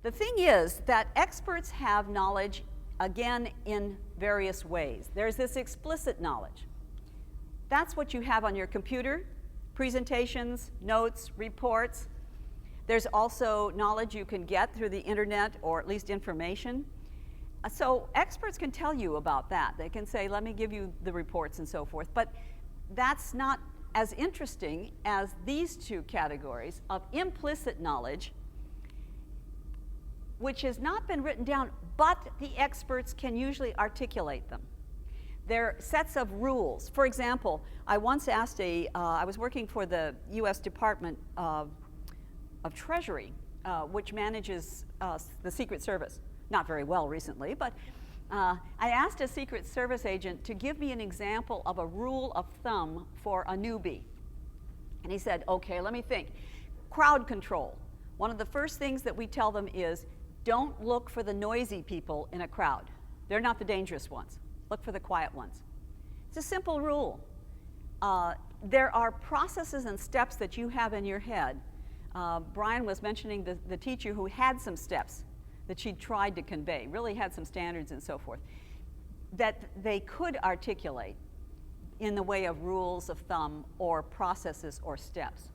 The thing is that experts have knowledge, again, in various ways. There's this explicit knowledge. That's what you have on your computer, presentations, notes, reports. There's also knowledge you can get through the internet, or at least information. So experts can tell you about that. They can say, let me give you the reports and so forth. But that's not as interesting as these two categories of implicit knowledge, which has not been written down, but the experts can usually articulate them. They're sets of rules. For example, I once asked I was working for the U.S. Department of Treasury, which manages the Secret Service. Not very well recently, but I asked a Secret Service agent to give me an example of a rule of thumb for a newbie. And he said, okay, let me think. Crowd control. One of the first things that we tell them is, don't look for the noisy people in a crowd. They're not the dangerous ones. Look for the quiet ones. It's a simple rule. There are processes and steps that you have in your head. Brian was mentioning the teacher who had some steps that she tried to convey, really had some standards and so forth, that they could articulate in the way of rules of thumb or processes or steps.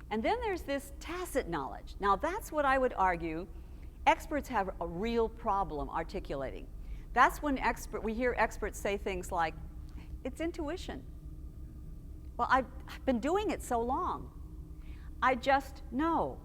And then there's this tacit knowledge. Now that's what I would argue experts have a real problem articulating. That's when we hear experts say things like, it's intuition. Well, I've been doing it so long. I just know.